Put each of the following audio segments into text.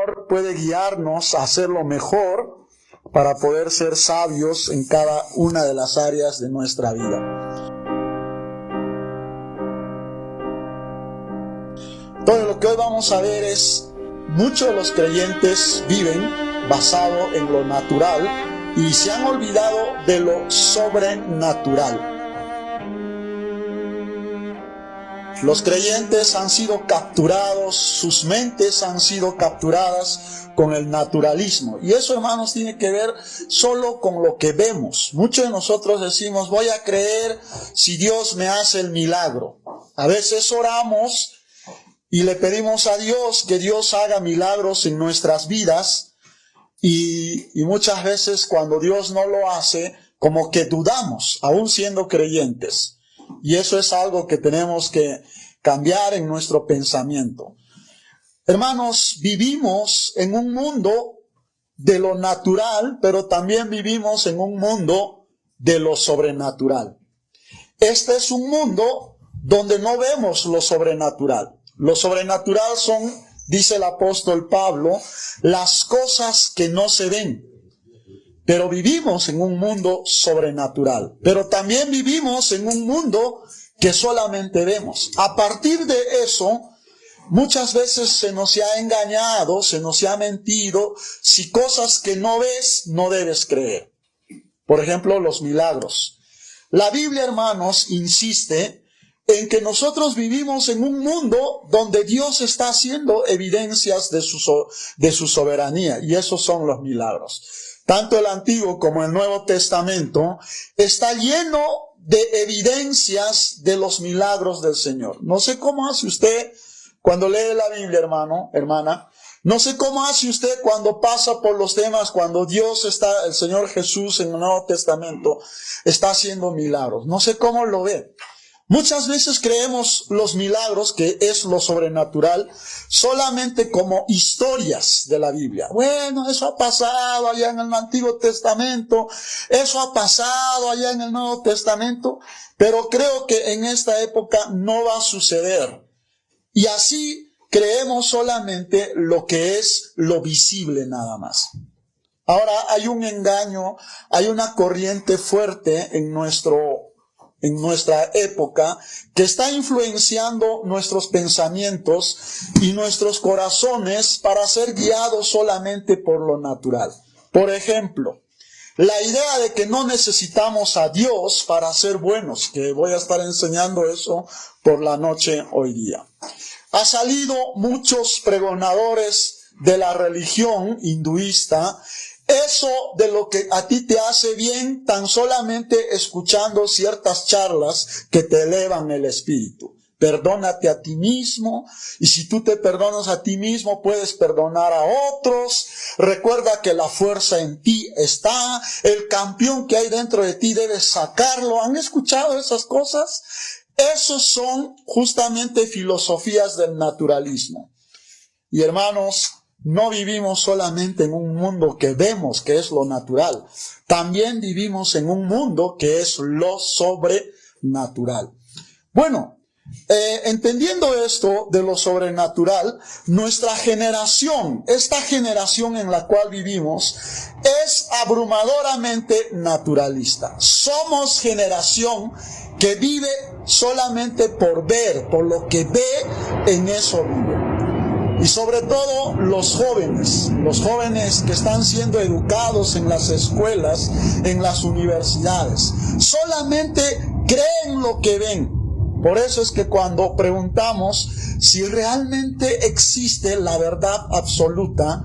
Señor puede guiarnos a hacerlo mejor para poder ser sabios en cada una de las áreas de nuestra vida. Entonces, lo que hoy vamos a ver es, muchos de los creyentes viven basado en lo natural y se han olvidado de lo sobrenatural. Los creyentes han sido capturados, sus mentes han sido capturadas con el naturalismo. Y eso, hermanos, tiene que ver solo con lo que vemos. Muchos de nosotros decimos, voy a creer si Dios me hace el milagro. A veces oramos y le pedimos a Dios que Dios haga milagros en nuestras vidas. Y muchas veces cuando Dios no lo hace, como que dudamos, aún siendo creyentes. Y eso es algo que tenemos que cambiar en nuestro pensamiento. Hermanos, vivimos en un mundo de lo natural, pero también vivimos en un mundo de lo sobrenatural. Este es un mundo donde no vemos lo sobrenatural. Lo sobrenatural son, dice el apóstol Pablo, las cosas que no se ven. Pero vivimos en un mundo sobrenatural. Pero también vivimos en un mundo que solamente vemos. A partir de eso, muchas veces se nos ha engañado, se nos ha mentido. Si cosas que no ves, no debes creer. Por ejemplo, los milagros. La Biblia, hermanos, insiste en que nosotros vivimos en un mundo donde Dios está haciendo evidencias de su soberanía. Y esos son los milagros. Tanto el Antiguo como el Nuevo Testamento está lleno de evidencias de los milagros del Señor. No sé cómo hace usted cuando lee la Biblia, hermano, hermana. No sé cómo hace usted cuando pasa por los temas, cuando el Señor Jesús en el Nuevo Testamento está haciendo milagros. No sé cómo lo ve. Muchas veces creemos los milagros, que es lo sobrenatural, solamente como historias de la Biblia. Bueno, eso ha pasado allá en el Antiguo Testamento, eso ha pasado allá en el Nuevo Testamento, pero creo que en esta época no va a suceder. Y así creemos solamente lo que es lo visible nada más. Ahora hay un engaño, hay una corriente fuerte en nuestra época que está influenciando nuestros pensamientos y nuestros corazones para ser guiados solamente por lo natural. Por ejemplo, la idea de que no necesitamos a Dios para ser buenos, que voy a estar enseñando eso por la noche hoy día. Ha salido muchos pregonadores de la religión hinduista. Eso de lo que a ti te hace bien tan solamente escuchando ciertas charlas que te elevan el espíritu. Perdónate a ti mismo, y si tú te perdonas a ti mismo puedes perdonar a otros. Recuerda que la fuerza en ti está, el campeón que hay dentro de ti debes sacarlo. ¿Han escuchado esas cosas? Esos son justamente filosofías del naturalismo. Y hermanos, no vivimos solamente en un mundo que vemos, que es lo natural. También vivimos en un mundo que es lo sobrenatural. Bueno, entendiendo esto de lo sobrenatural, nuestra generación, esta generación en la cual vivimos, es abrumadoramente naturalista. Somos generación que vive solamente por ver, por lo que ve, en eso vive. Y sobre todo los jóvenes que están siendo educados en las escuelas, en las universidades, solamente creen lo que ven. Por eso es que cuando preguntamos si realmente existe la verdad absoluta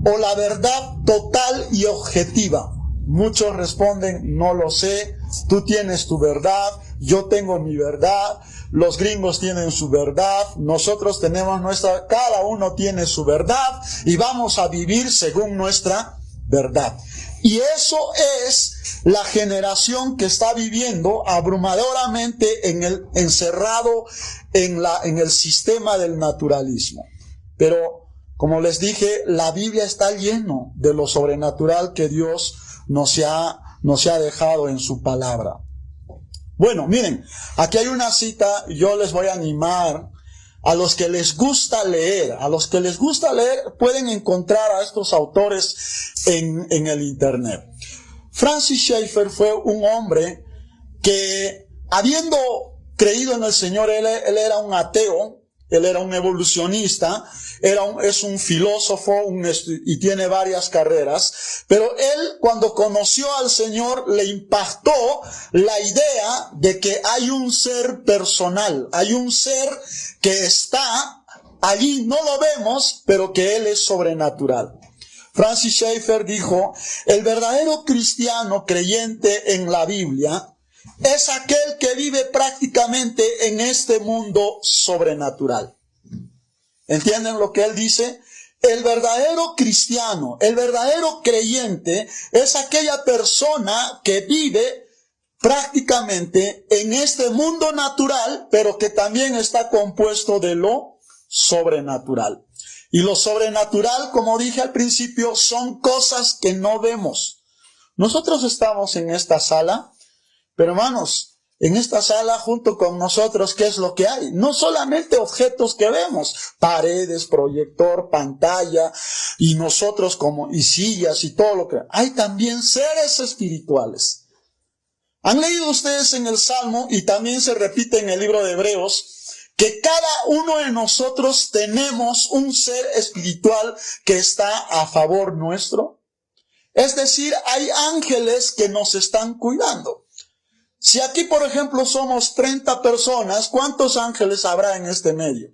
o la verdad total y objetiva, muchos responden, no lo sé, tú tienes tu verdad, yo tengo mi verdad, los gringos tienen su verdad, nosotros tenemos nuestra, cada uno tiene su verdad y vamos a vivir según nuestra verdad. Y eso es la generación que está viviendo abrumadoramente encerrado en el sistema del naturalismo. Pero, como les dije, la Biblia está lleno de lo sobrenatural que Dios nos ha dejado en su palabra. Bueno, miren, aquí hay una cita, yo les voy a animar a los que les gusta leer, pueden encontrar a estos autores en el internet. Francis Schaeffer fue un hombre que, habiendo creído en el Señor, él era un ateo, él era un evolucionista, es un filósofo y tiene varias carreras, pero él, cuando conoció al Señor, le impactó la idea de que hay un ser personal, hay un ser que está allí, no lo vemos, pero que él es sobrenatural. Francis Schaeffer dijo: el verdadero cristiano creyente en la Biblia es aquel que vive prácticamente en este mundo sobrenatural. ¿Entienden lo que él dice? El verdadero cristiano, el verdadero creyente es aquella persona que vive prácticamente en este mundo natural, pero que también está compuesto de lo sobrenatural. Y lo sobrenatural, como dije al principio, son cosas que no vemos. Nosotros estamos en esta sala, pero hermanos, en esta sala junto con nosotros, ¿qué es lo que hay? No solamente objetos que vemos, paredes, proyector, pantalla, y nosotros y sillas y todo lo que hay. También seres espirituales. ¿Han leído ustedes en el Salmo, y también se repite en el libro de Hebreos, que cada uno de nosotros tenemos un ser espiritual que está a favor nuestro? Es decir, hay ángeles que nos están cuidando. Si aquí, por ejemplo, somos 30 personas, ¿cuántos ángeles habrá en este medio?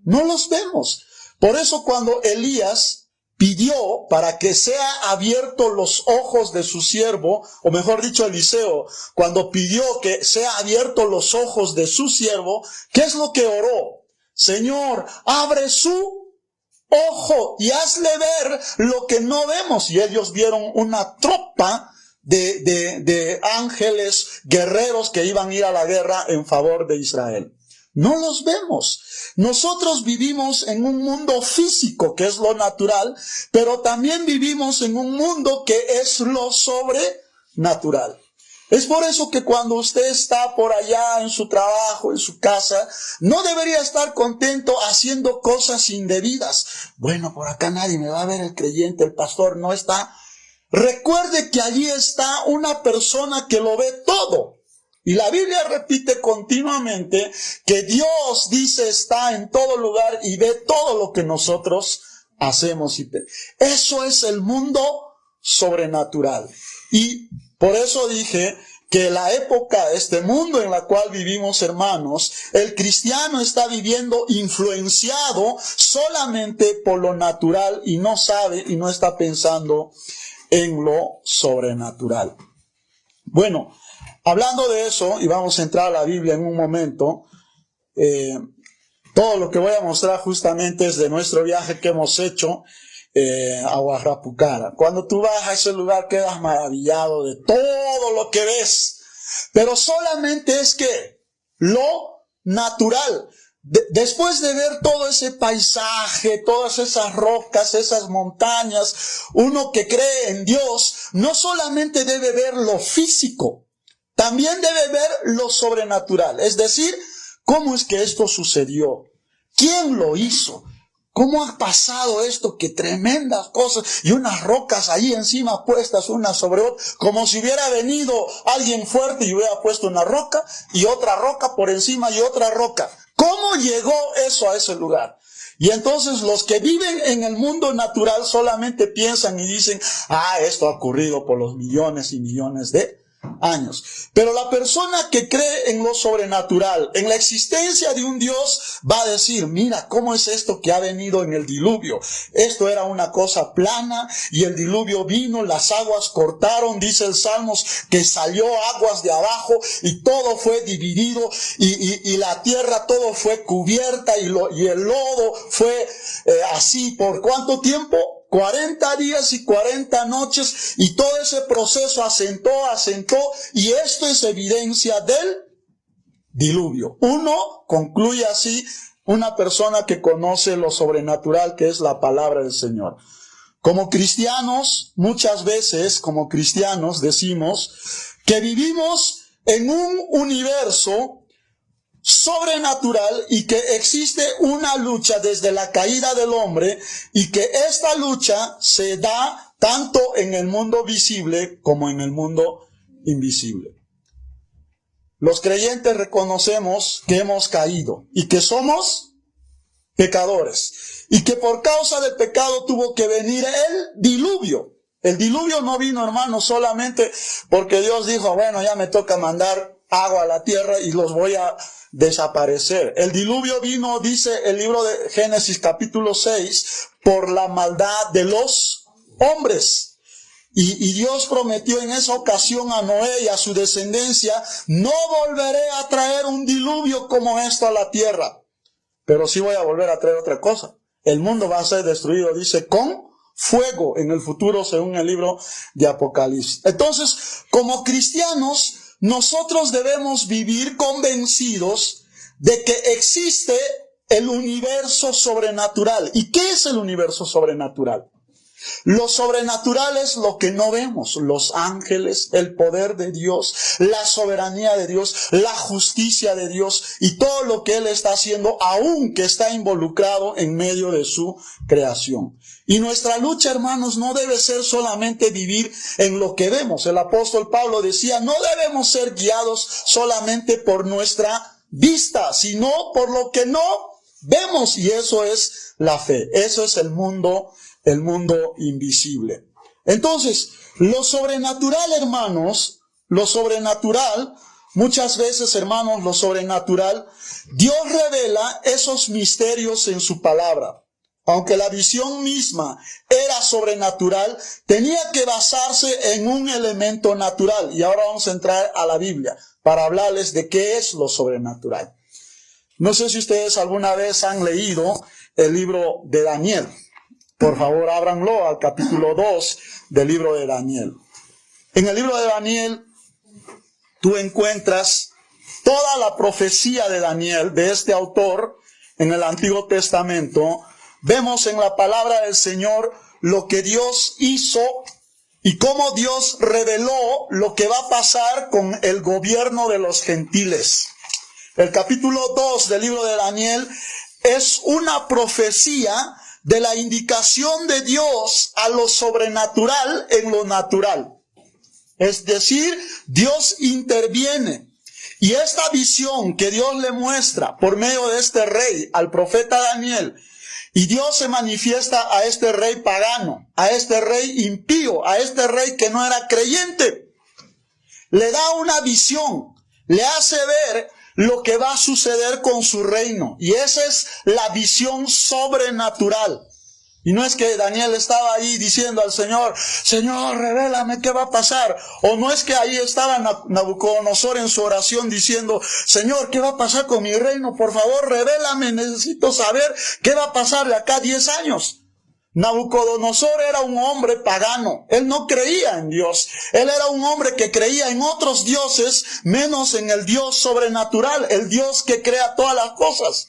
No los vemos. Por eso cuando Elías pidió para que sea abierto los ojos de su siervo, o mejor dicho Eliseo, cuando pidió que sea abierto los ojos de su siervo, ¿qué es lo que oró? Señor, abre su ojo y hazle ver lo que no vemos. Y ellos vieron una tropa de ángeles guerreros que iban a ir a la guerra en favor de Israel. No los vemos. Nosotros vivimos en un mundo físico, que es lo natural, pero también vivimos en un mundo que es lo sobrenatural. Es por eso que cuando usted está por allá en su trabajo, en su casa, no debería estar contento haciendo cosas indebidas. Bueno, por acá nadie me va a ver, el creyente, el pastor no está. Recuerde que allí está una persona que lo ve todo. Y la Biblia repite continuamente que Dios dice está en todo lugar y ve todo lo que nosotros hacemos. Eso es el mundo sobrenatural. Y por eso dije que la época, este mundo en la cual vivimos, hermanos, el cristiano está viviendo influenciado solamente por lo natural y no sabe y no está pensando en lo sobrenatural. Bueno, hablando de eso, y vamos a entrar a la Biblia en un momento, todo lo que voy a mostrar justamente es de nuestro viaje que hemos hecho a Huajuapucara. Cuando tú vas a ese lugar quedas maravillado de todo lo que ves, pero solamente es que lo natural. Después de ver todo ese paisaje, todas esas rocas, esas montañas, uno que cree en Dios no solamente debe ver lo físico, también debe ver lo sobrenatural. Es decir, ¿cómo es que esto sucedió? ¿Quién lo hizo? ¿Cómo ha pasado esto? ¡Qué tremendas cosas! Y unas rocas ahí encima puestas una sobre otra, como si hubiera venido alguien fuerte y hubiera puesto una roca y otra roca por encima y otra roca. ¿Cómo llegó eso a ese lugar? Y entonces los que viven en el mundo natural solamente piensan y dicen, esto ha ocurrido por los millones y millones de años. Pero la persona que cree en lo sobrenatural, en la existencia de un Dios, va a decir, mira cómo es esto que ha venido en el diluvio. Esto era una cosa plana y el diluvio vino, las aguas cortaron, dice el Salmos, que salió aguas de abajo y todo fue dividido y la tierra todo fue cubierta y el lodo fue así. ¿Por cuánto tiempo? 40 días y 40 noches, y todo ese proceso asentó, y esto es evidencia del diluvio. Uno concluye así, una persona que conoce lo sobrenatural, que es la palabra del Señor. Como cristianos, muchas veces, como cristianos, decimos que vivimos en un universo sobrenatural y que existe una lucha desde la caída del hombre y que esta lucha se da tanto en el mundo visible como en el mundo invisible. Los creyentes reconocemos que hemos caído y que somos pecadores y que por causa del pecado tuvo que venir el diluvio. El diluvio no vino, hermanos, solamente porque Dios dijo, bueno, ya me toca mandar agua a la tierra y los voy a desaparecer. El diluvio vino, dice el libro de Génesis capítulo 6, por la maldad de los hombres. Y Dios prometió en esa ocasión a Noé y a su descendencia, no volveré a traer un diluvio como esto a la tierra, pero sí voy a volver a traer otra cosa. El mundo va a ser destruido, dice, con fuego en el futuro, según el libro de Apocalipsis. Entonces, como cristianos, nosotros debemos vivir convencidos de que existe el universo sobrenatural. ¿Y qué es el universo sobrenatural? Lo sobrenatural es lo que no vemos, los ángeles, el poder de Dios, la soberanía de Dios, la justicia de Dios y todo lo que Él está haciendo, aun que está involucrado en medio de su creación. Y nuestra lucha, hermanos, no debe ser solamente vivir en lo que vemos. El apóstol Pablo decía, no debemos ser guiados solamente por nuestra vista, sino por lo que no vemos. Y eso es la fe, eso es el mundo invisible. Entonces, lo sobrenatural, hermanos, lo sobrenatural, muchas veces, hermanos, lo sobrenatural, Dios revela esos misterios en su palabra. Aunque la visión misma era sobrenatural, tenía que basarse en un elemento natural. Y ahora vamos a entrar a la Biblia para hablarles de qué es lo sobrenatural. No sé si ustedes alguna vez han leído el libro de Daniel. Por favor, ábranlo al capítulo 2 del libro de Daniel. En el libro de Daniel, tú encuentras toda la profecía de Daniel, de este autor, en el Antiguo Testamento. Vemos en la palabra del Señor lo que Dios hizo y cómo Dios reveló lo que va a pasar con el gobierno de los gentiles. El capítulo 2 del libro de Daniel es una profecía de la indicación de Dios a lo sobrenatural en lo natural. Es decir, Dios interviene. Y esta visión que Dios le muestra por medio de este rey al profeta Daniel, y Dios se manifiesta a este rey pagano, a este rey impío, a este rey que no era creyente. Le da una visión, le hace ver lo que va a suceder con su reino. Y esa es la visión sobrenatural. Y no es que Daniel estaba ahí diciendo al Señor, Señor, revélame qué va a pasar. O no es que ahí estaba Nabucodonosor en su oración diciendo, Señor, ¿qué va a pasar con mi reino? Por favor, revélame, necesito saber qué va a pasar de acá a 10 años. Nabucodonosor era un hombre pagano. Él no creía en Dios. Él era un hombre que creía en otros dioses, menos en el Dios sobrenatural, el Dios que crea todas las cosas.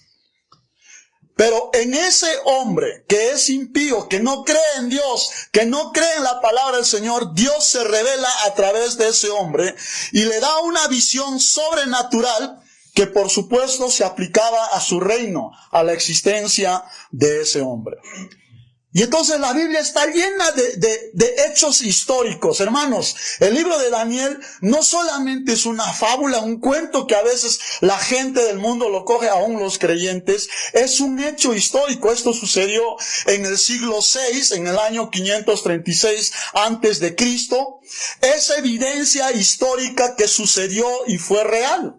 Pero en ese hombre que es impío, que no cree en Dios, que no cree en la palabra del Señor, Dios se revela a través de ese hombre y le da una visión sobrenatural que por supuesto se aplicaba a su reino, a la existencia de ese hombre. Y entonces la Biblia está llena de hechos históricos, hermanos. El libro de Daniel no solamente es una fábula, un cuento que a veces la gente del mundo lo coge, aún los creyentes. Es un hecho histórico. Esto sucedió en el siglo VI, en el año 536 antes de Cristo. Es evidencia histórica que sucedió y fue real.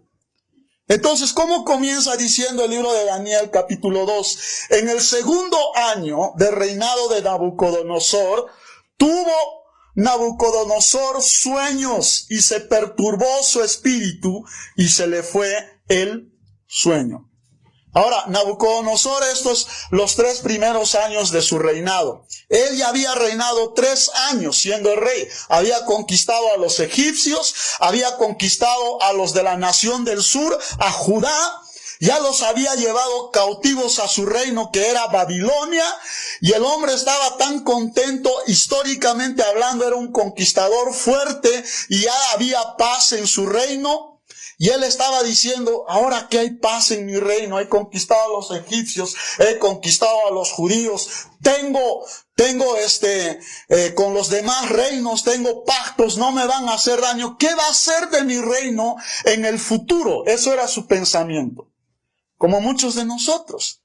Entonces, ¿cómo comienza diciendo el libro de Daniel capítulo 2? En el segundo año del reinado de Nabucodonosor, tuvo Nabucodonosor sueños y se perturbó su espíritu y se le fue el sueño. Ahora, Nabucodonosor, estos los 3 primeros años de su reinado. Él ya había reinado 3 años siendo el rey. Había conquistado a los egipcios, había conquistado a los de la nación del sur, a Judá. Ya los había llevado cautivos a su reino que era Babilonia. Y el hombre estaba tan contento, históricamente hablando, era un conquistador fuerte y ya había paz en su reino. Y él estaba diciendo, ahora que hay paz en mi reino, he conquistado a los egipcios, he conquistado a los judíos, con los demás reinos tengo pactos, no me van a hacer daño. ¿Qué va a hacer de mi reino en el futuro? Eso era su pensamiento. Como muchos de nosotros.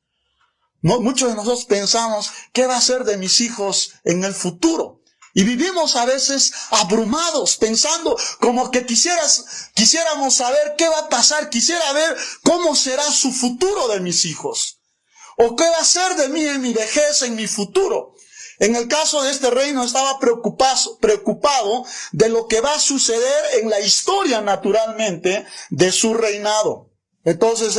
Muchos de nosotros pensamos, ¿qué va a hacer de mis hijos en el futuro? Y vivimos a veces abrumados, pensando como que quisiéramos saber qué va a pasar, quisiera ver cómo será su futuro de mis hijos. O qué va a ser de mí en mi vejez, en mi futuro. En el caso de este reino estaba preocupado de lo que va a suceder en la historia naturalmente de su reinado. Entonces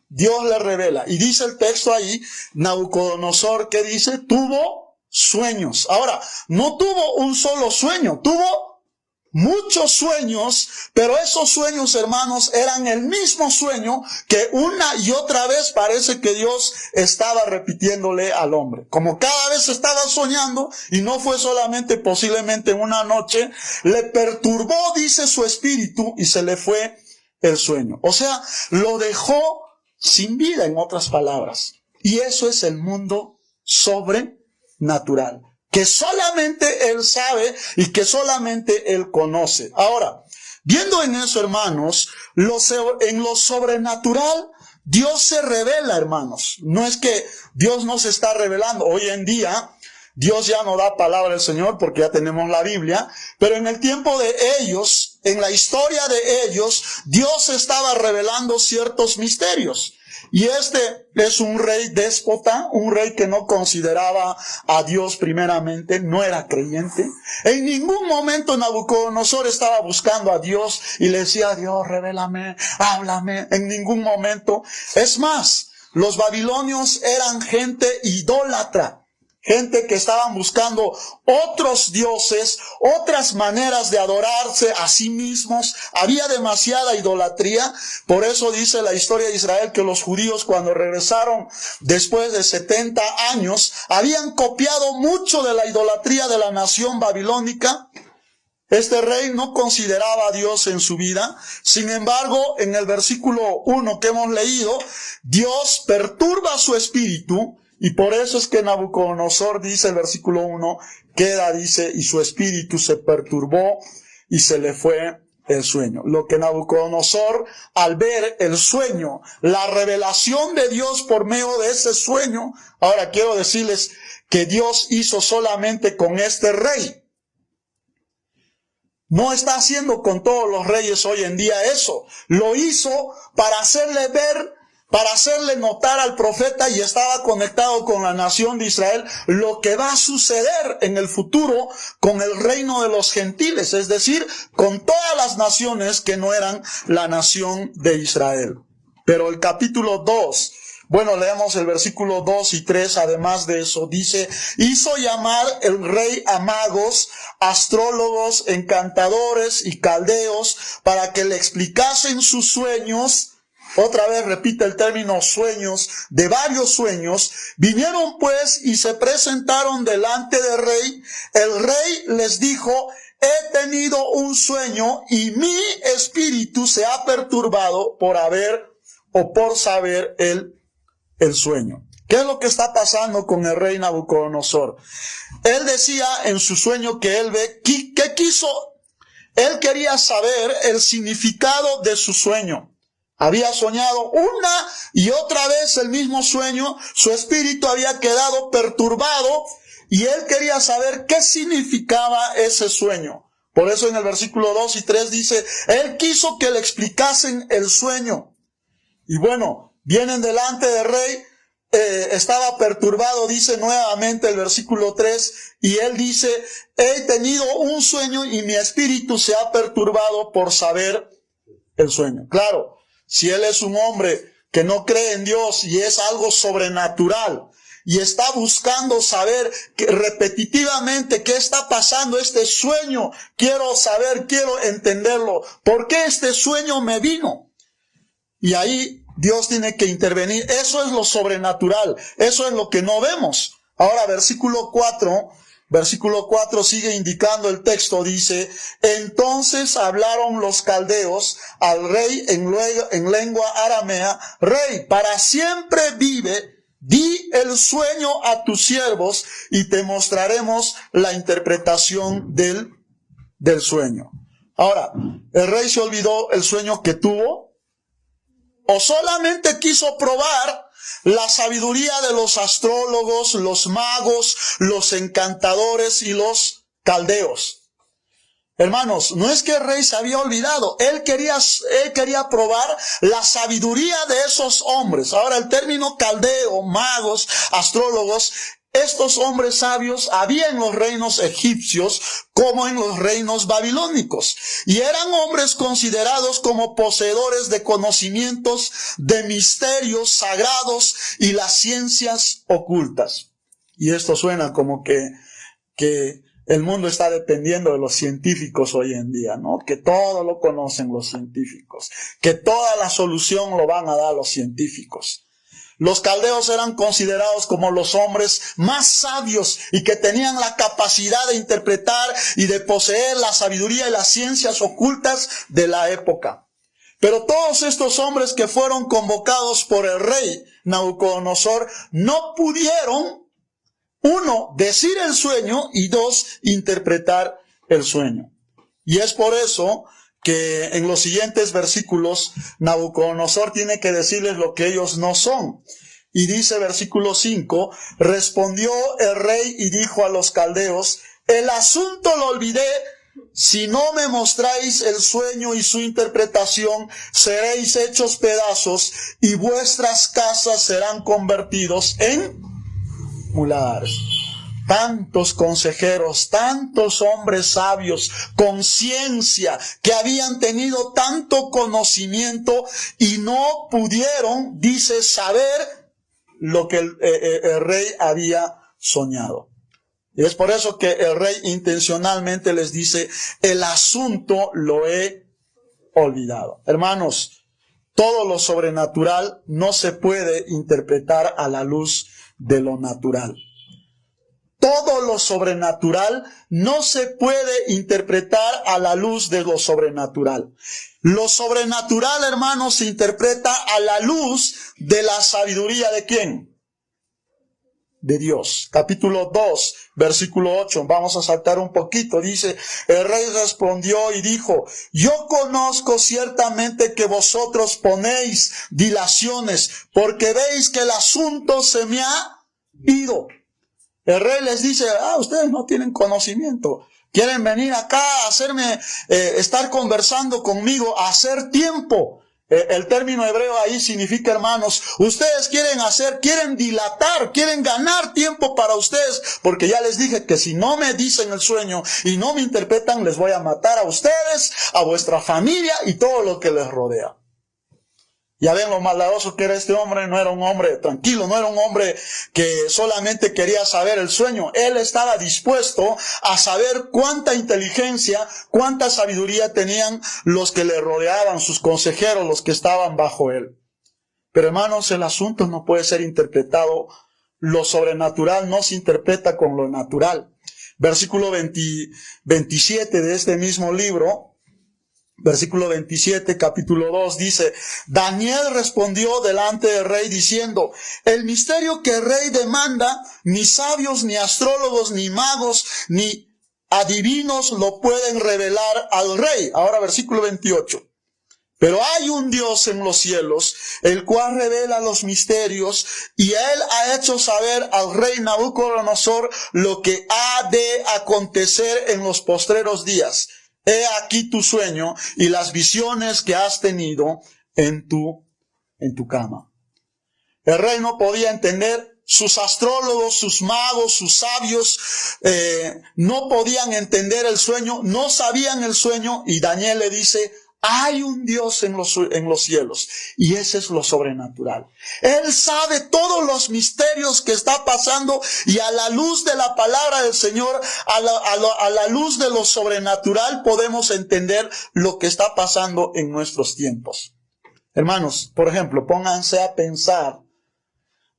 Dios le revela. Y dice el texto ahí, Nabucodonosor, ¿qué dice? Tuvo sueños. Ahora, no tuvo un solo sueño, tuvo muchos sueños, pero esos sueños, hermanos, eran el mismo sueño que una y otra vez parece que Dios estaba repitiéndole al hombre. Como cada vez estaba soñando, y no fue solamente posiblemente en una noche, le perturbó, dice, su espíritu y se le fue el sueño. O sea, lo dejó sin vida, en otras palabras. Y eso es el mundo sobrenatural, que solamente Él sabe y que solamente Él conoce. Ahora, viendo en eso, hermanos, en lo sobrenatural, Dios se revela, hermanos. No es que Dios no se está revelando. Hoy en día, Dios ya no da palabra del Señor porque ya tenemos la Biblia, pero en el tiempo de ellos, en la historia de ellos, Dios estaba revelando ciertos misterios. Y este es un rey déspota, un rey que no consideraba a Dios primeramente, no era creyente. En ningún momento Nabucodonosor estaba buscando a Dios y le decía, Dios, revélame, háblame. En ningún momento. Es más, los babilonios eran gente idólatra. Gente que estaban buscando otros dioses, otras maneras de adorarse a sí mismos. Había demasiada idolatría. Por eso dice la historia de Israel que los judíos, cuando regresaron después de 70 años, habían copiado mucho de la idolatría de la nación babilónica. Este rey no consideraba a Dios en su vida. Sin embargo, en el versículo 1 que hemos leído, Dios perturba su espíritu. Y por eso es que Nabucodonosor, dice el versículo 1, queda, dice, y su espíritu se perturbó y se le fue el sueño. Lo que Nabucodonosor, al ver el sueño, la revelación de Dios por medio de ese sueño, ahora quiero decirles que Dios hizo solamente con este rey. No está haciendo con todos los reyes hoy en día eso. Lo hizo para hacerle ver, para hacerle notar al profeta, y estaba conectado con la nación de Israel, lo que va a suceder en el futuro con el reino de los gentiles, es decir, con todas las naciones que no eran la nación de Israel. Pero el capítulo 2, bueno, leemos el versículo 2 y 3, además de eso, dice, hizo llamar el rey a magos, astrólogos, encantadores y caldeos, para que le explicasen sus sueños. Otra vez repite el término sueños, de varios sueños. Vinieron pues y se presentaron delante del rey. El rey les dijo, he tenido un sueño y mi espíritu se ha perturbado por saber el sueño. ¿Qué es lo que está pasando con el rey Nabucodonosor? Él decía en su sueño que él ve, ¿qué quiso? Él quería saber el significado de su sueño. Había soñado una y otra vez el mismo sueño, su espíritu había quedado perturbado y él quería saber qué significaba ese sueño. Por eso en el versículo 2 y 3 dice, él quiso que le explicasen el sueño. Y bueno, vienen delante del rey, estaba perturbado, dice nuevamente el versículo 3, y él dice, he tenido un sueño y mi espíritu se ha perturbado por saber el sueño. Claro. Si él es un hombre que no cree en Dios y es algo sobrenatural y está buscando saber repetitivamente qué está pasando este sueño, quiero saber, quiero entenderlo, ¿por qué este sueño me vino? Y ahí Dios tiene que intervenir. Eso es lo sobrenatural, eso es lo que no vemos. Ahora, versículo 4, Versículo 4 sigue indicando el texto, dice: entonces hablaron los caldeos al rey en lengua aramea: rey, para siempre vive, di el sueño a tus siervos y te mostraremos la interpretación del sueño. Ahora, ¿el rey se olvidó el sueño que tuvo? ¿O solamente quiso probar la sabiduría de los astrólogos, los magos, los encantadores y los caldeos? Hermanos, no es que el rey se había olvidado, él quería probar la sabiduría de esos hombres. Ahora, el término caldeo, magos, astrólogos, estos hombres sabios había en los reinos egipcios como en los reinos babilónicos, y eran hombres considerados como poseedores de conocimientos de misterios sagrados y las ciencias ocultas. Y esto suena como que el mundo está dependiendo de los científicos hoy en día, ¿no? Que todo lo conocen los científicos, que toda la solución lo van a dar los científicos. Los caldeos eran considerados como los hombres más sabios y que tenían la capacidad de interpretar y de poseer la sabiduría y las ciencias ocultas de la época. Pero todos estos hombres que fueron convocados por el rey Nabucodonosor no pudieron, uno, decir el sueño, y dos, interpretar el sueño. Y es por eso que en los siguientes versículos Nabucodonosor tiene que decirles lo que ellos no son. Y dice versículo 5, respondió el rey y dijo a los caldeos: el asunto lo olvidé, si no me mostráis el sueño y su interpretación, seréis hechos pedazos y vuestras casas serán convertidos en muladares. Tantos consejeros, tantos hombres sabios, con ciencia, que habían tenido tanto conocimiento y no pudieron, dice, saber lo que el rey había soñado. Y es por eso que el rey intencionalmente les dice: el asunto lo he olvidado. Hermanos, todo lo sobrenatural no se puede interpretar a la luz de lo natural. Todo lo sobrenatural no se puede interpretar a la luz de lo sobrenatural. Lo sobrenatural, hermanos, se interpreta a la luz de la sabiduría ¿de quién? De Dios. Capítulo 2, versículo 8. Vamos a saltar un poquito. Dice: el rey respondió y dijo: yo conozco ciertamente que vosotros ponéis dilaciones, porque veis que el asunto se me ha ido. El rey les dice: ustedes no tienen conocimiento. Quieren venir acá a hacerme, estar conversando conmigo, a hacer tiempo. El término hebreo ahí significa, hermanos, ustedes quieren dilatar, quieren ganar tiempo para ustedes, porque ya les dije que si no me dicen el sueño y no me interpretan, les voy a matar a ustedes, a vuestra familia y todo lo que les rodea. Ya ven lo maldadoso que era este hombre. No era un hombre tranquilo, no era un hombre que solamente quería saber el sueño. Él estaba dispuesto a saber cuánta inteligencia, cuánta sabiduría tenían los que le rodeaban, sus consejeros, los que estaban bajo él. Pero hermanos, el asunto no puede ser interpretado. Lo sobrenatural no se interpreta con lo natural. Versículo 27 de este mismo libro. Versículo 27, capítulo 2, dice: Daniel respondió delante del rey diciendo: el misterio que el rey demanda, ni sabios, ni astrólogos, ni magos, ni adivinos lo pueden revelar al rey. Ahora versículo 28. Pero hay un Dios en los cielos, el cual revela los misterios, y él ha hecho saber al rey Nabucodonosor lo que ha de acontecer en los postreros días. He aquí tu sueño y las visiones que has tenido en tu cama. El rey no podía entender. Sus astrólogos, sus magos, sus sabios no podían entender el sueño, no sabían el sueño, y Daniel le dice: hay un Dios en los cielos, y ese es lo sobrenatural. Él sabe todos los misterios que está pasando, y a la luz de la palabra del Señor, a la luz de lo sobrenatural, podemos entender lo que está pasando en nuestros tiempos. Hermanos, por ejemplo, pónganse a pensar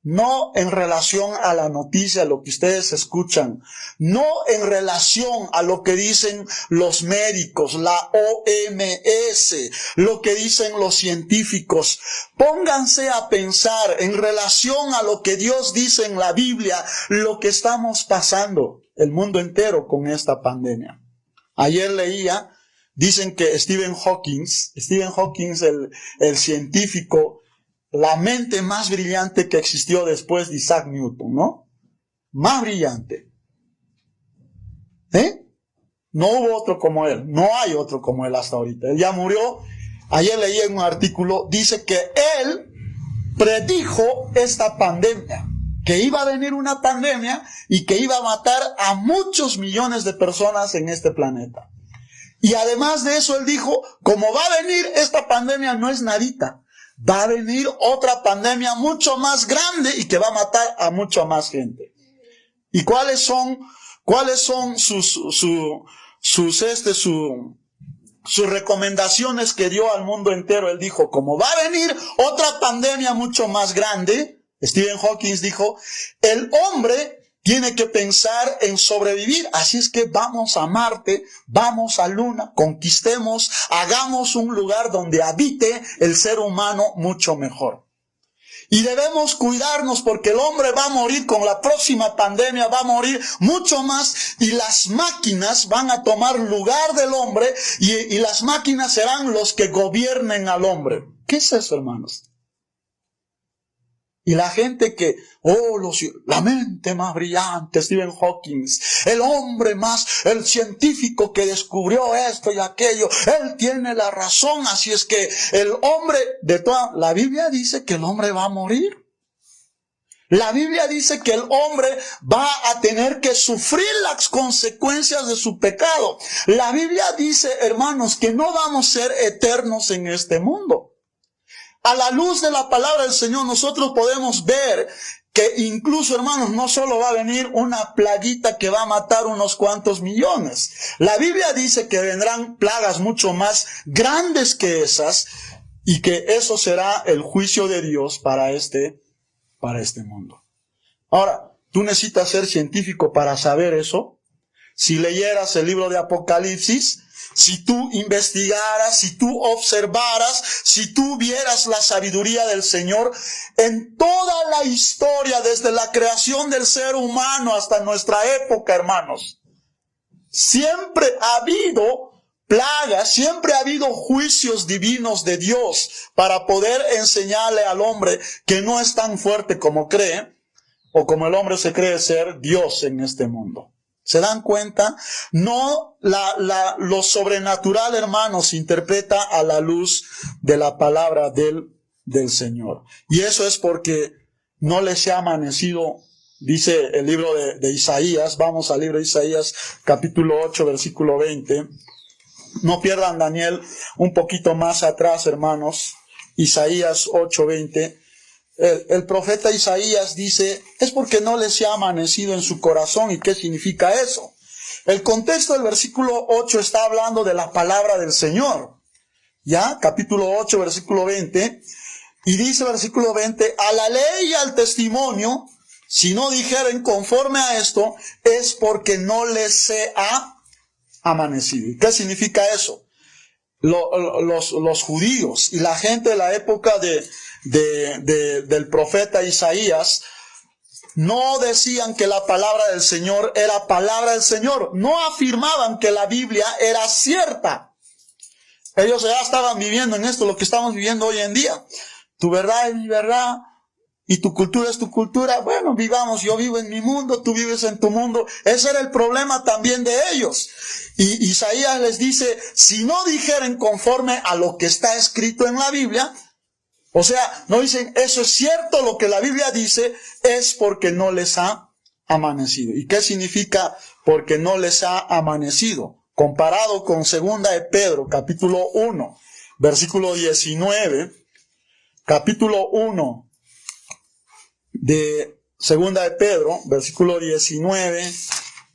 No en relación a la noticia, lo que ustedes escuchan. No en relación a lo que dicen los médicos, la OMS, lo que dicen los científicos. Pónganse a pensar en relación a lo que Dios dice en la Biblia, lo que estamos pasando el mundo entero con esta pandemia. Ayer leía, dicen que Stephen Hawking, el científico, la mente más brillante que existió después de Isaac Newton, ¿no? Más brillante. No hubo otro como él, no hay otro como él hasta ahorita. Él ya murió. Ayer leí en un artículo, dice que él predijo esta pandemia, que iba a venir una pandemia y que iba a matar a muchos millones de personas en este planeta. Y además de eso, él dijo, como va a venir esta pandemia, no es nadita. Va a venir otra pandemia mucho más grande y que va a matar a mucha más gente. ¿Y cuáles son sus recomendaciones que dio al mundo entero? Él dijo, como va a venir otra pandemia mucho más grande, Stephen Hawking dijo, el hombre tiene que pensar en sobrevivir. Así es que vamos a Marte, vamos a Luna, conquistemos, hagamos un lugar donde habite el ser humano mucho mejor. Y debemos cuidarnos porque el hombre va a morir con la próxima pandemia, va a morir mucho más y las máquinas van a tomar lugar del hombre y las máquinas serán los que gobiernen al hombre. ¿Qué es eso, hermanos? Y la gente que, la mente más brillante, Stephen Hawking, el científico que descubrió esto y aquello, él tiene la razón, así es que el hombre, la Biblia dice que el hombre va a morir. La Biblia dice que el hombre va a tener que sufrir las consecuencias de su pecado. La Biblia dice, hermanos, que no vamos a ser eternos en este mundo. A la luz de la palabra del Señor nosotros podemos ver que incluso, hermanos, no solo va a venir una plaguita que va a matar unos cuantos millones. La Biblia dice que vendrán plagas mucho más grandes que esas y que eso será el juicio de Dios para este mundo. Ahora, ¿tú necesitas ser científico para saber eso? Si leyeras el libro de Apocalipsis, si tú investigaras, si tú observaras, si tú vieras la sabiduría del Señor, en toda la historia, desde la creación del ser humano hasta nuestra época, hermanos, siempre ha habido plagas, siempre ha habido juicios divinos de Dios para poder enseñarle al hombre que no es tan fuerte como cree, o como el hombre se cree ser Dios en este mundo. ¿Se dan cuenta? No, lo sobrenatural, hermanos, se interpreta a la luz de la palabra del Señor. Y eso es porque no les ha amanecido, dice el libro de Isaías. Vamos al libro de Isaías, capítulo 8, versículo 20. No pierdan Daniel un poquito más atrás, hermanos. Isaías 8, 20. El profeta Isaías dice, es porque no les ha amanecido en su corazón. ¿Y qué significa eso? El contexto del versículo 8 está hablando de la palabra del Señor. ¿Ya? Capítulo 8, versículo 20. Y dice el versículo 20, a la ley y al testimonio, si no dijeren conforme a esto, es porque no les se ha amanecido. ¿Y qué significa eso? Los judíos y la gente de la época del profeta Isaías no decían que la palabra del Señor era palabra del Señor, no afirmaban que la Biblia era cierta. Ellos ya estaban viviendo en esto, lo que estamos viviendo hoy en día. Tu verdad es mi verdad y tu cultura es tu cultura. Bueno, vivamos, yo vivo en mi mundo, tú vives en tu mundo. Ese era el problema también de ellos. Y Isaías les dice, si no dijeren conforme a lo que está escrito en la Biblia, o sea, no dicen, eso es cierto lo que la Biblia dice, es porque no les ha amanecido. ¿Y qué significa porque no les ha amanecido? Comparado con 2 de Pedro, capítulo 1, versículo 19, capítulo 1 de 2 de Pedro, versículo 19,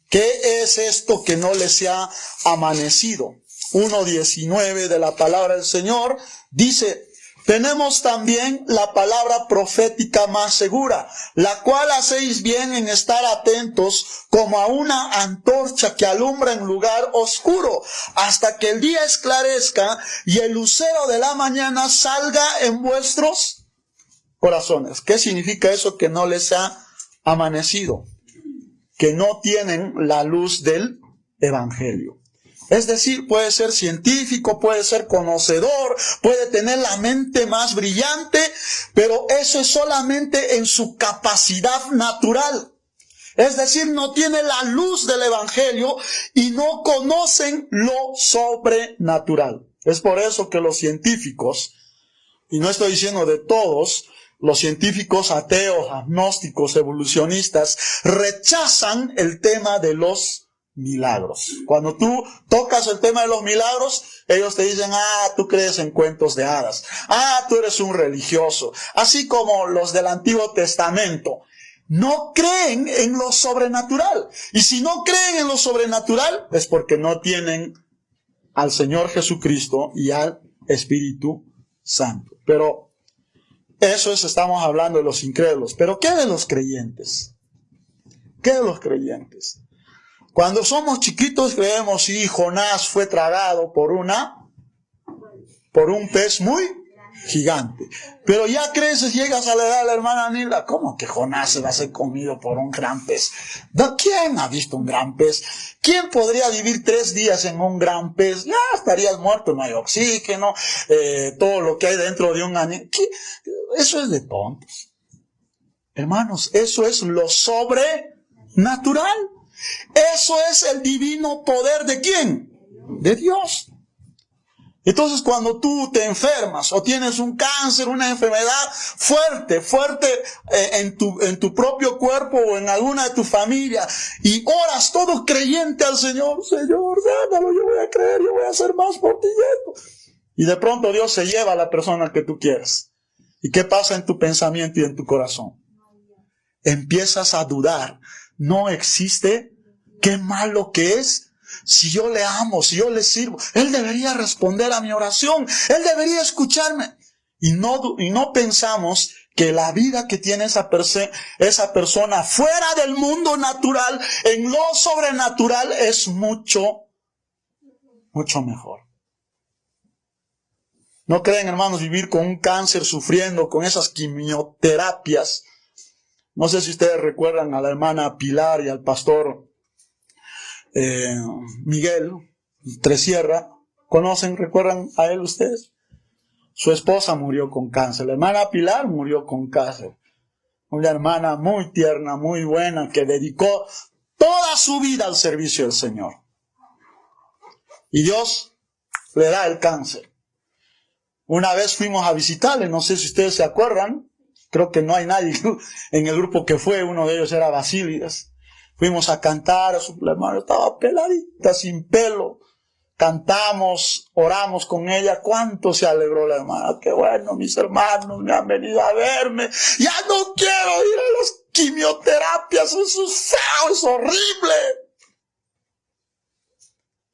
¿qué es esto que no les ha amanecido? 1:19 de la palabra del Señor dice, tenemos también la palabra profética más segura, la cual hacéis bien en estar atentos como a una antorcha que alumbra en lugar oscuro, hasta que el día esclarezca y el lucero de la mañana salga en vuestros corazones. ¿Qué significa eso? Que no les ha amanecido, que no tienen la luz del evangelio. Es decir, puede ser científico, puede ser conocedor, puede tener la mente más brillante, pero eso es solamente en su capacidad natural. Es decir, no tiene la luz del evangelio y no conocen lo sobrenatural. Es por eso que los científicos, y no estoy diciendo de todos, los científicos ateos, agnósticos, evolucionistas, rechazan el tema de los milagros. Cuando tú tocas el tema de los milagros, ellos te dicen, tú crees en cuentos de hadas. Tú eres un religioso. Así como los del Antiguo Testamento. No creen en lo sobrenatural. Y si no creen en lo sobrenatural, es porque no tienen al Señor Jesucristo y al Espíritu Santo. Pero eso es, estamos hablando de los incrédulos. Pero ¿qué de los creyentes? ¿Qué de los creyentes? Cuando somos chiquitos creemos, sí, Jonás fue tragado por un pez muy gigante. Pero ya creces, llegas a la edad de la hermana Nilda, ¿cómo que Jonás se va a ser comido por un gran pez? ¿Quién ha visto un gran pez? ¿Quién podría vivir 3 días en un gran pez? Ya estarías muerto, no hay oxígeno, todo lo que hay dentro de un animal. Eso es de tontos. Hermanos, eso es lo sobrenatural. Eso es el divino poder ¿de quién? De Dios. Entonces cuando tú te enfermas o tienes un cáncer, una enfermedad fuerte en tu propio cuerpo o en alguna de tu familia y oras todo creyente al Señor, Señor, sánalo, yo voy a creer, yo voy a hacer más por ti. Y de pronto Dios se lleva a la persona que tú quieres. ¿Y qué pasa en tu pensamiento y en tu corazón? Empiezas a dudar. No existe, qué malo que es. Si yo le amo, si yo le sirvo, Él debería responder a mi oración, Él debería escucharme. Y no pensamos que la vida que tiene esa persona fuera del mundo natural, en lo sobrenatural, es mucho mejor. ¿No creen, hermanos, vivir con un cáncer, sufriendo con esas quimioterapias? No sé si ustedes recuerdan a la hermana Pilar y al pastor Miguel Tresierra. ¿Recuerdan a él ustedes? Su esposa murió con cáncer. La hermana Pilar murió con cáncer. Una hermana muy tierna, muy buena, que dedicó toda su vida al servicio del Señor. Y Dios le da el cáncer. Una vez fuimos a visitarle, no sé si ustedes se acuerdan. Creo que no hay nadie en el grupo que fue, uno de ellos era Basílides. Fuimos a cantar, la hermana estaba peladita, sin pelo. Cantamos, oramos con ella. ¿Cuánto se alegró la hermana? Qué bueno, mis hermanos me han venido a verme. Ya no quiero ir a las quimioterapias, eso es feo, es horrible.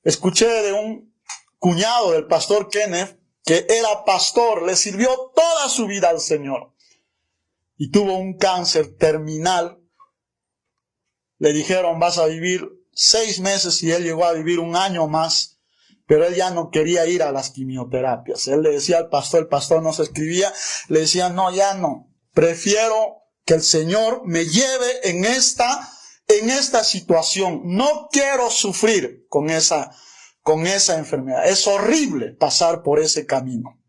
Escuché de un cuñado del pastor Kenneth, que era pastor, le sirvió toda su vida al Señor. Y tuvo un cáncer terminal. Le dijeron, vas a vivir 6 meses, y él llegó a vivir 1 año más. Pero él ya no quería ir a las quimioterapias. Él le decía al pastor, el pastor no se escribía, le decía, no, ya no. Prefiero que el Señor me lleve en esta situación. No quiero sufrir con esa enfermedad. Es horrible pasar por ese camino.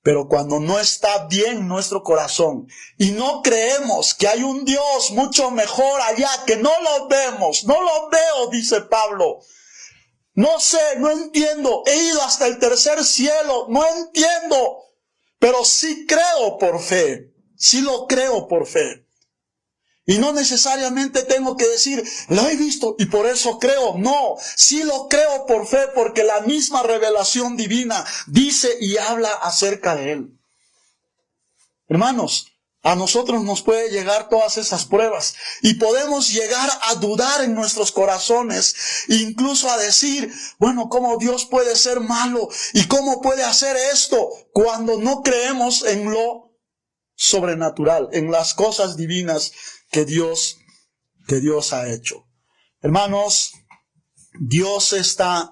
Pero cuando no está bien nuestro corazón y no creemos que hay un Dios mucho mejor allá, que no lo vemos, no lo veo, dice Pablo. No sé, no entiendo, he ido hasta el tercer cielo, no entiendo, pero sí creo por fe, sí lo creo por fe. Y no necesariamente tengo que decir, lo he visto y por eso creo. No, sí lo creo por fe, porque la misma revelación divina dice y habla acerca de él. Hermanos, A nosotros nos puede llegar todas esas pruebas y podemos llegar a dudar en nuestros corazones, incluso a decir, bueno, ¿cómo Dios puede ser malo? ¿Y cómo puede hacer esto? Cuando no creemos en lo sobrenatural, en las cosas divinas que Dios ha hecho. Hermanos, Dios está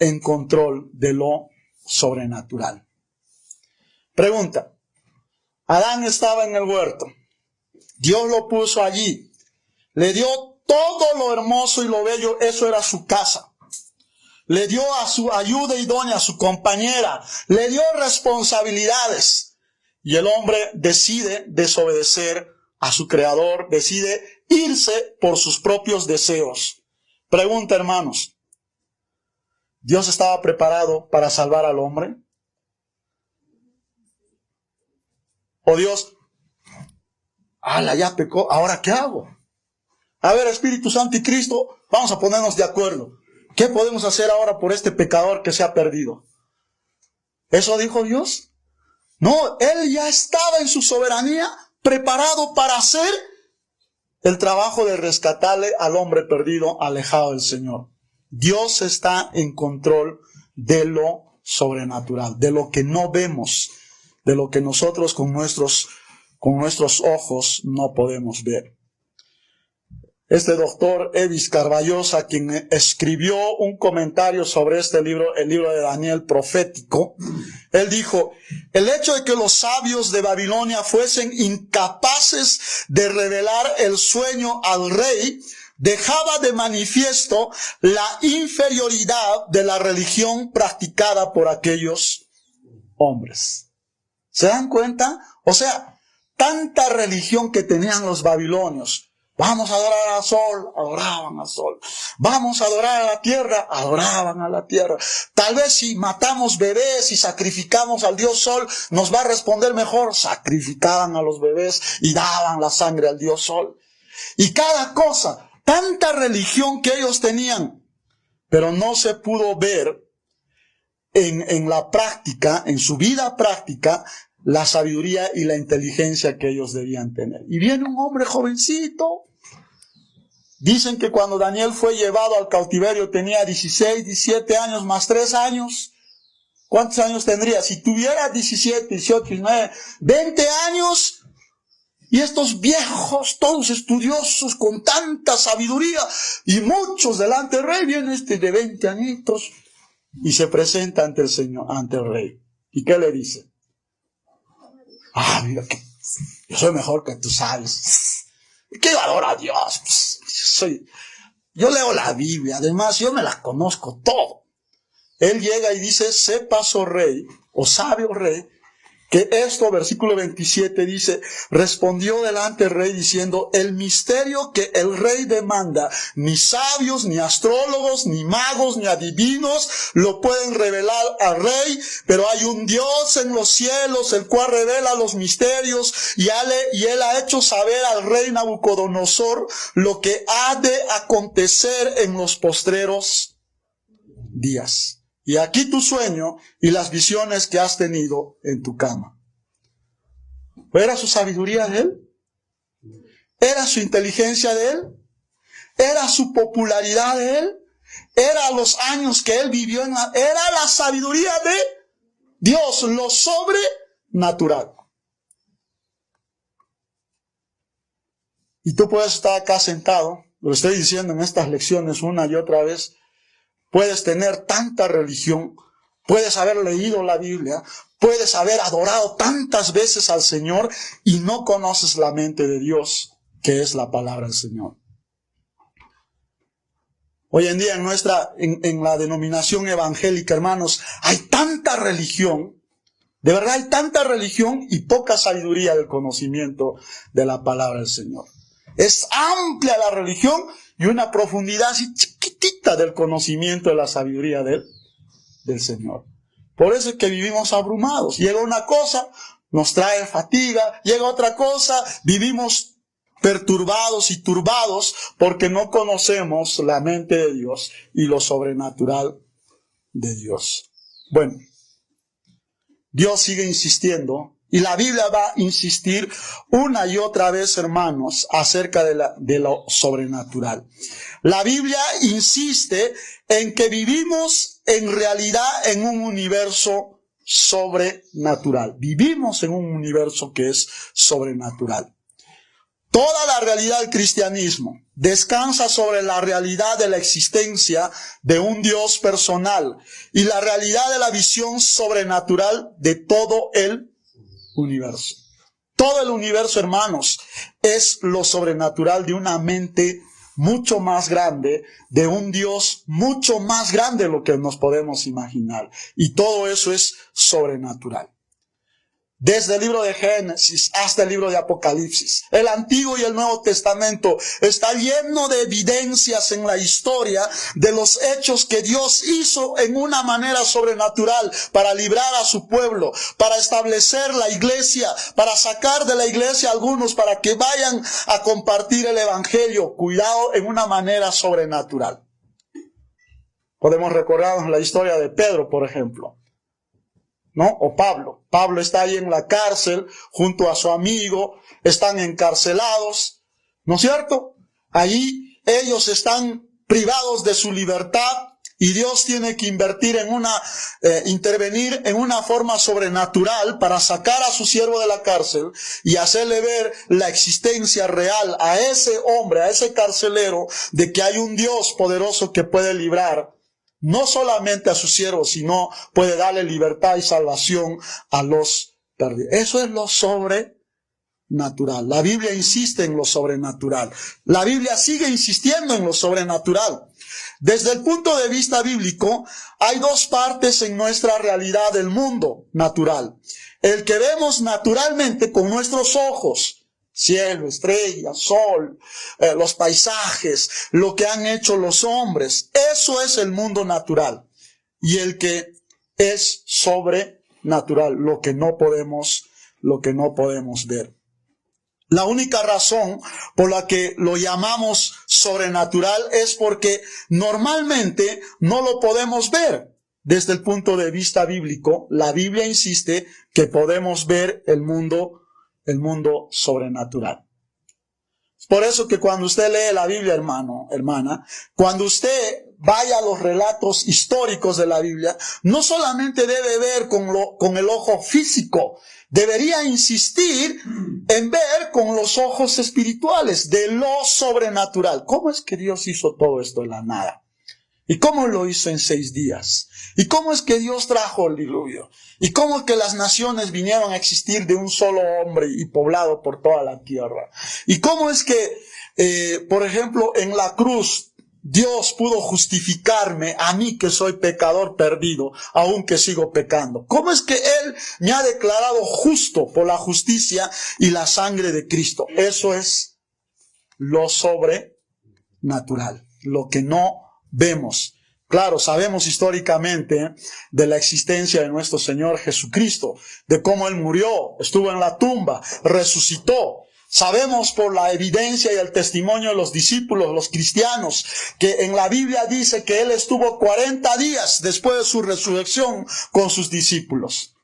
en control de lo sobrenatural. Pregunta. Adán estaba en el huerto. Dios lo puso allí. Le dio todo lo hermoso y lo bello. Eso era su casa. Le dio a su ayuda idónea, a su compañera. Le dio responsabilidades. Y el hombre decide desobedecer a su creador. Decide irse por sus propios deseos. Pregunta, hermanos. ¿Dios estaba preparado para salvar al hombre? O Dios, ya pecó, ¿ahora qué hago? A ver, Espíritu Santo y Cristo, vamos a ponernos de acuerdo. ¿Qué podemos hacer ahora por este pecador que se ha perdido? ¿Eso dijo Dios? No, Él ya estaba en su soberanía preparado para hacer el trabajo de rescatarle al hombre perdido, alejado del Señor. Dios está en control de lo sobrenatural, de lo que no vemos, de lo que nosotros con nuestros ojos no podemos ver. Este doctor Evis Carballosa, quien escribió un comentario sobre este libro, el libro de Daniel profético, él dijo, el hecho de que los sabios de Babilonia fuesen incapaces de revelar el sueño al rey, dejaba de manifiesto la inferioridad de la religión practicada por aquellos hombres. ¿Se dan cuenta? O sea, tanta religión que tenían los babilonios. Vamos a adorar al sol, adoraban al sol. Vamos a adorar a la tierra, adoraban a la tierra. Tal vez si matamos bebés y sacrificamos al dios sol, nos va a responder mejor. Sacrificaban a los bebés y daban la sangre al dios sol. Y cada cosa, tanta religión que ellos tenían, pero no se pudo ver en la práctica, en su vida práctica, la sabiduría y la inteligencia que ellos debían tener. Y viene un hombre jovencito. Dicen que cuando Daniel fue llevado al cautiverio tenía 16, 17 años más 3 años. ¿Cuántos años tendría? Si tuviera 17, 18, 19, 20 años. Y estos viejos, todos estudiosos, con tanta sabiduría, y muchos delante del rey, viene este de 20 añitos. Y se presenta ante el Señor, ante el rey. ¿Y qué le dice? Mira que yo soy mejor que tú sabes. ¿Qué valor a Dios? Yo leo la Biblia, además yo me la conozco todo. Él llega y dice, sepas, oh rey, o sabio rey, que esto, versículo 27 dice, respondió delante el rey diciendo, el misterio que el rey demanda, ni sabios, ni astrólogos, ni magos, ni adivinos lo pueden revelar al rey, pero hay un Dios en los cielos, el cual revela los misterios, y él ha hecho saber al rey Nabucodonosor lo que ha de acontecer en los postreros días. Y aquí tu sueño y las visiones que has tenido en tu cama. ¿Era su sabiduría de él? ¿Era su inteligencia de él? ¿Era su popularidad de él? ¿Era los años que él vivió era la sabiduría de Dios, lo sobrenatural? Y tú puedes estar acá sentado, lo estoy diciendo en estas lecciones una y otra vez. Puedes tener tanta religión, puedes haber leído la Biblia, puedes haber adorado tantas veces al Señor y no conoces la mente de Dios, que es la palabra del Señor. Hoy en día en la denominación evangélica, hermanos, hay tanta religión, de verdad hay tanta religión y poca sabiduría del conocimiento de la palabra del Señor. Es amplia la religión y una profundidad así chiquitita del conocimiento de la sabiduría del Señor. Por eso es que vivimos abrumados. Llega una cosa, nos trae fatiga. Llega otra cosa, vivimos perturbados y turbados porque no conocemos la mente de Dios y lo sobrenatural de Dios. Bueno, Dios sigue insistiendo Y la Biblia va a insistir una y otra vez, hermanos, acerca de lo sobrenatural. La Biblia insiste en que vivimos en realidad en un universo sobrenatural. Vivimos en un universo que es sobrenatural. Toda la realidad del cristianismo descansa sobre la realidad de la existencia de un Dios personal y la realidad de la visión sobrenatural de todo el universo. Todo el universo, hermanos, es lo sobrenatural de una mente mucho más grande, de un Dios mucho más grande de lo que nos podemos imaginar. Y todo eso es sobrenatural. Desde el libro de Génesis hasta el libro de Apocalipsis, el Antiguo y el Nuevo Testamento está lleno de evidencias en la historia de los hechos que Dios hizo en una manera sobrenatural para librar a su pueblo, para establecer la iglesia, para sacar de la iglesia a algunos para que vayan a compartir el evangelio, cuidado, en una manera sobrenatural. Podemos recordarnos la historia de Pedro, por ejemplo, ¿no? O Pablo. Pablo está ahí en la cárcel junto a su amigo, están encarcelados, ¿no es cierto? Allí ellos están privados de su libertad y Dios tiene que intervenir en una forma sobrenatural para sacar a su siervo de la cárcel y hacerle ver la existencia real a ese hombre, a ese carcelero, de que hay un Dios poderoso que puede librar no solamente a su siervo, sino puede darle libertad y salvación a los perdidos. Eso es lo sobrenatural. La Biblia insiste en lo sobrenatural. La Biblia sigue insistiendo en lo sobrenatural. Desde el punto de vista bíblico, hay dos partes en nuestra realidad del mundo natural. El que vemos naturalmente con nuestros ojos, cielo, estrellas, sol, los paisajes, lo que han hecho los hombres. Eso es el mundo natural. Y el que es sobrenatural, lo que no podemos ver. La única razón por la que lo llamamos sobrenatural es porque normalmente no lo podemos ver. Desde el punto de vista bíblico, la Biblia insiste que podemos ver el mundo sobrenatural. Por eso que cuando usted lee la Biblia, hermano, hermana, cuando usted vaya a los relatos históricos de la Biblia, no solamente debe ver con el ojo físico, debería insistir en ver con los ojos espirituales de lo sobrenatural. ¿Cómo es que Dios hizo todo esto de la nada? ¿Y cómo lo hizo en 6 días? ¿Y cómo es que Dios trajo el diluvio? ¿Y cómo es que las naciones vinieron a existir de un solo hombre y poblado por toda la tierra? ¿Y cómo es que, por ejemplo, en la cruz Dios pudo justificarme a mí que soy pecador perdido, aunque sigo pecando? ¿Cómo es que Él me ha declarado justo por la justicia y la sangre de Cristo? Eso es lo sobrenatural, lo que no vemos. Claro, sabemos históricamente de la existencia de nuestro Señor Jesucristo, de cómo Él murió, estuvo en la tumba, resucitó. Sabemos por la evidencia y el testimonio de los discípulos, los cristianos, que en la Biblia dice que Él estuvo 40 días después de su resurrección con sus discípulos.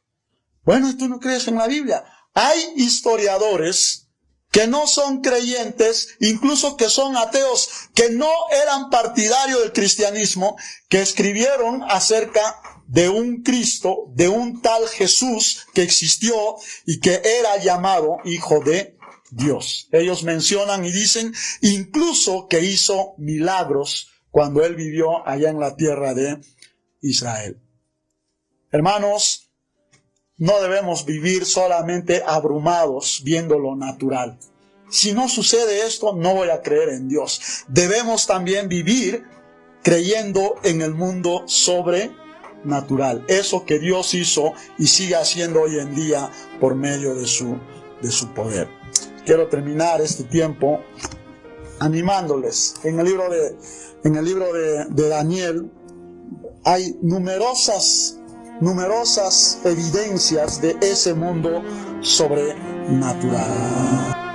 Bueno, ¿y tú no crees en la Biblia? Hay historiadores que no son creyentes, incluso que son ateos, que no eran partidarios del cristianismo, que escribieron acerca de un Cristo, de un tal Jesús que existió y que era llamado Hijo de Dios. Ellos mencionan y dicen incluso que hizo milagros cuando Él vivió allá en la tierra de Israel. Hermanos, no debemos vivir solamente abrumados viendo lo natural. Si no sucede esto, no voy a creer en Dios. Debemos también vivir creyendo en el mundo sobrenatural. Eso que Dios hizo y sigue haciendo hoy en día por medio de su poder. Quiero terminar este tiempo animándoles. En el libro de Daniel hay numerosas evidencias de ese mundo sobrenatural.